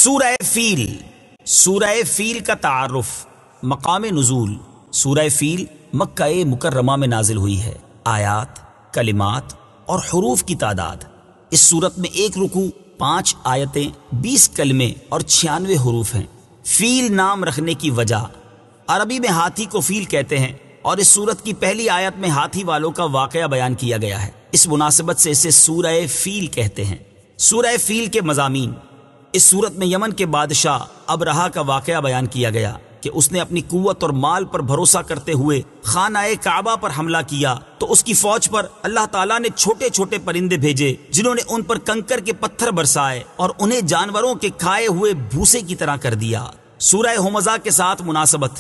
سورہ فیل. سورہ فیل کا تعارف. مقام نزول. سورہ فیل مکہ مکرمہ میں نازل ہوئی ہے. آیات، کلمات اور حروف کی تعداد. اس صورت میں 1 رکوع، 5 آیتیں، 20 کلمے اور 96 حروف ہیں. فیل نام رکھنے کی وجہ. عربی میں ہاتھی کو فیل کہتے ہیں اور اس صورت کی پہلی آیت میں ہاتھی والوں کا واقعہ بیان کیا گیا ہے. اس مناسبت سے اسے سورہ فیل کہتے ہیں. سورہ فیل کے مضامین. اس صورت میں یمن کے بادشاہ ابرہہ کا واقعہ بیان کیا گیا کہ اس نے اپنی قوت اور مال پر بھروسہ کرتے ہوئے خانہ کعبہ پر حملہ کیا تو اس کی فوج پر اللہ تعالیٰ نے چھوٹے چھوٹے پرندے بھیجے جنہوں نے ان پر کنکر کے پتھر برسائے اور انہیں جانوروں کے کھائے ہوئے بھوسے کی طرح کر دیا. سورہ ہمزہ کے ساتھ مناسبت.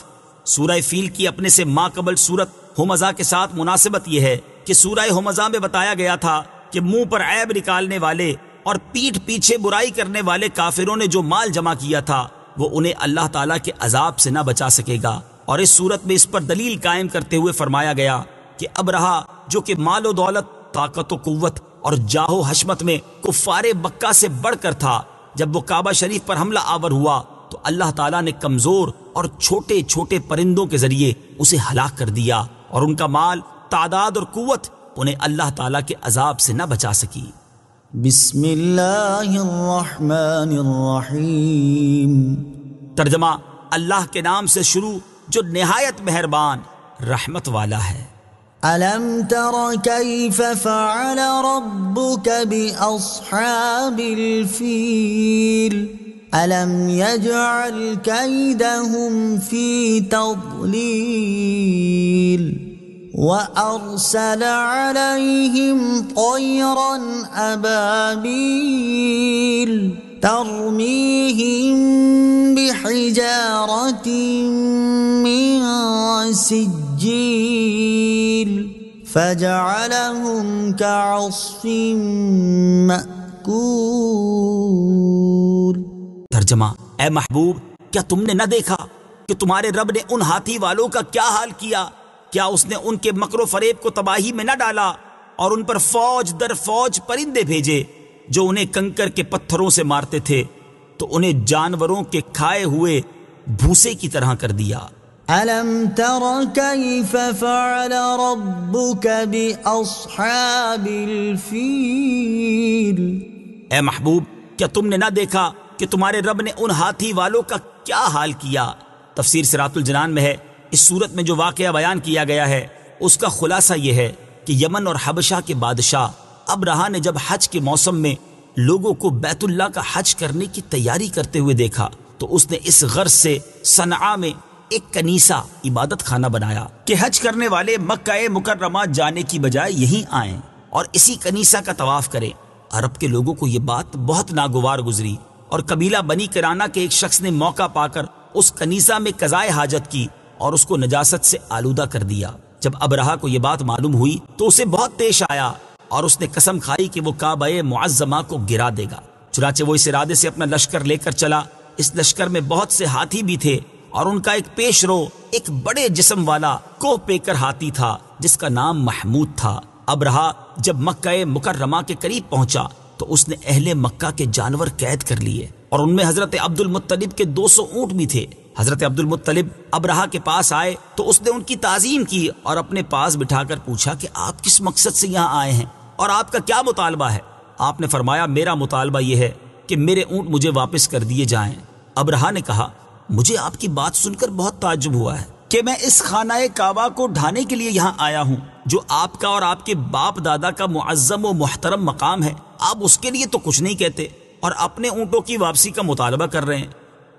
سورہ فیل کی اپنے سے ماقبل سورت ہمزہ کے ساتھ مناسبت یہ ہے کہ سورہ ہمزہ میں بتایا گیا تھا کہ منہ پر عیب نکالنے والے اور پیٹھ پیچھے برائی کرنے والے کافروں نے جو مال جمع کیا تھا وہ انہیں اللہ تعالیٰ کے عذاب سے نہ بچا سکے گا. اور اس صورت میں اس پر دلیل قائم کرتے ہوئے فرمایا گیا کہ ابرہہ جو کہ مال و دولت، طاقت و قوت اور جاہ و حشمت میں کفار مکہ سے بڑھ کر تھا، جب وہ کعبہ شریف پر حملہ آور ہوا تو اللہ تعالیٰ نے کمزور اور چھوٹے چھوٹے پرندوں کے ذریعے اسے ہلاک کر دیا اور ان کا مال، تعداد اور قوت انہیں اللہ تعالیٰ کے عذاب سے نہ بچا سکی. بسم اللہ الرحمن الرحیم. ترجمہ: اللہ کے نام سے شروع جو نہایت مہربان رحمت والا ہے. الم تر کیف فعل ربک باصحاب الفیل الم یجعل کیدہم فی تضلیل وَأَرْسَلَ عَلَيْهِمْ طَيْرًا أَبَابِيلَ تَرْمِيهِمْ بِحِجَارَةٍ مِّن سِجِّيلٍ فَجَعَلَهُمْ كَعَصْفٍ مَّأْكُولٍ. ترجمہ: اے محبوب، کیا تم نے نہ دیکھا کہ تمہارے رب نے ان ہاتھی والوں کا کیا حال کیا؟ کیا اس نے ان کے مکر و فریب کو تباہی میں نہ ڈالا اور ان پر فوج در فوج پرندے بھیجے جو انہیں کنکر کے پتھروں سے مارتے تھے تو انہیں جانوروں کے کھائے ہوئے بھوسے کی طرح کر دیا. الم تر کیف فعل ربک باصحاب الفیل. اے محبوب، کیا تم نے نہ دیکھا کہ تمہارے رب نے ان ہاتھی والوں کا کیا حال کیا؟ تفسیر صراط الجنان میں ہے اس صورت میں جو واقعہ بیان کیا گیا ہے اس کا خلاصہ یہ ہے کہ یمن اور حبشہ کے بادشاہ ابرہہ نے جب حج کے موسم میں لوگوں کو بیت اللہ کا حج کرنے کی تیاری کرتے ہوئے دیکھا تو اس نے اس غرض سے صنعاء میں ایک کنیسہ عبادت خانہ بنایا کہ حج کرنے والے مکہ مکرمہ جانے کی بجائے یہیں آئیں اور اسی کنیسہ کا طواف کریں. عرب کے لوگوں کو یہ بات بہت ناگوار گزری اور قبیلہ بنی کرانہ کے ایک شخص نے موقع پا کر اس کنیسہ میں قضائے حاجت کی اور اس کو نجاست سے آلودہ کر دیا. جب ابرہہ کو یہ بات معلوم ہوئی تو اسے بہت پیش آیا اور اس نے قسم کھائی کہ وہ کعبہ معظمہ کو گرا دے گا. چنانچہ وہ اس ارادے سے اپنا لشکر لے کر چلا. اس لشکر میں بہت سے ہاتھی بھی تھے اور ان کا ایک پیش رو ایک بڑے جسم والا کوہ پیکر ہاتھی تھا جس کا نام محمود تھا. ابرہہ جب مکہ مکرمہ کے قریب پہنچا تو اس نے اہل مکہ کے جانور قید کر لیے اور ان میں حضرت عبد المطلب کے 200 اونٹ بھی تھے. حضرت عبد المطلب ابرہہ کے پاس آئے تو اس نے ان کی تعظیم کی اور اپنے پاس بٹھا کر پوچھا کہ آپ کس مقصد سے یہاں آئے ہیں اور آپ کا کیا مطالبہ ہے؟ آپ نے فرمایا میرا مطالبہ یہ ہے کہ میرے اونٹ مجھے واپس کر دیے جائیں. ابرہہ نے کہا مجھے آپ کی بات سن کر بہت تعجب ہوا ہے کہ میں اس خانہ کعبہ کو ڈھانے کے لیے یہاں آیا ہوں جو آپ کا اور آپ کے باپ دادا کا معظم و محترم مقام ہے. آپ اس کے لیے تو کچھ نہیں کہتے اور اپنے اونٹوں کی واپسی کا مطالبہ کر رہے ہیں.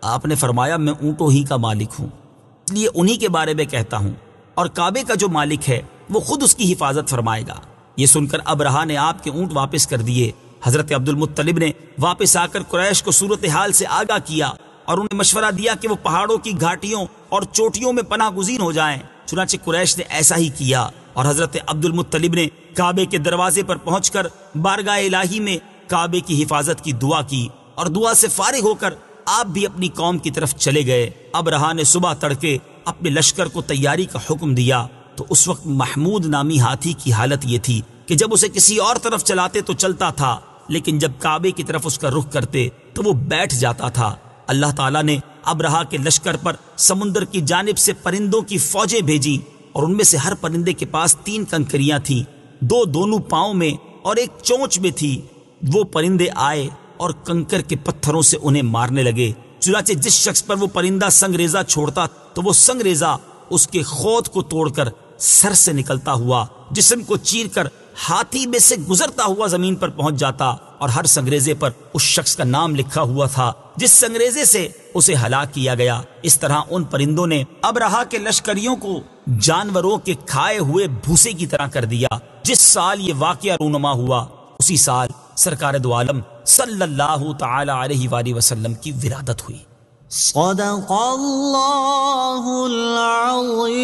آپ نے فرمایا میں اونٹوں ہی کا مالک ہوں اس لیے انہی کے بارے میں کہتا ہوں اور کعبے کا جو مالک ہے وہ خود اس کی حفاظت فرمائے گا. یہ سن کر ابرہہ نے آپ کے اونٹ واپس کر دیے. حضرت عبد المطلب نے واپس آ کر قریش کو صورتحال سے آگاہ کیا اور انہیں مشورہ دیا کہ وہ پہاڑوں کی گھاٹیوں اور چوٹیوں میں پناہ گزین ہو جائیں. چنانچہ قریش نے ایسا ہی کیا اور حضرت عبد المطلب نے کعبے کے دروازے پر پہنچ کر بارگاہ الہی میں کعبے کی حفاظت کی دعا کی اور دعا سے فارغ ہو کر آپ بھی اپنی قوم کی طرف چلے گئے. ابرہہ نے صبح تڑکے اپنے لشکر کو تیاری کا حکم دیا تو اس وقت محمود نامی ہاتھی کی حالت یہ تھی کہ جب اسے کسی اور طرف چلاتے تو چلتا تھا لیکن جب کعبے کی طرف اس کا رخ کرتے تو وہ بیٹھ جاتا تھا۔ اللہ تعالیٰ نے ابرہا کے لشکر پر سمندر کی جانب سے پرندوں کی فوجیں بھیجی، اور ان میں سے ہر پرندے کے پاس 3 کنکریاں تھیں، 2 دونوں پاؤں میں اور 1 چونچ میں تھی۔ وہ پرندے آئے اور کنکر کے پتھروں سے انہیں مارنے لگے، چنانچہ جس شخص پر وہ پرندہ سنگریزہ چھوڑتا تو وہ سنگریزہ اس کے خود کو توڑ کر سر سے نکلتا ہوا جسم کو چیر کر ہاتھی میں سے گزرتا ہوا زمین پر پہنچ جاتا، اور ہر سنگریزے پر اس شخص کا نام لکھا ہوا تھا جس سنگریزے سے اسے ہلاک کیا گیا۔ اس طرح ان پرندوں نے ابرہا کے لشکریوں کو جانوروں کے کھائے ہوئے بھوسے کی طرح کر دیا۔ جس سال یہ واقعہ رونما ہوا اسی سال سرکار دو عالم صلی اللہ تعالی علیہ وآلہ وسلم کی ولادت ہوئی۔ صدق اللہ العظیم۔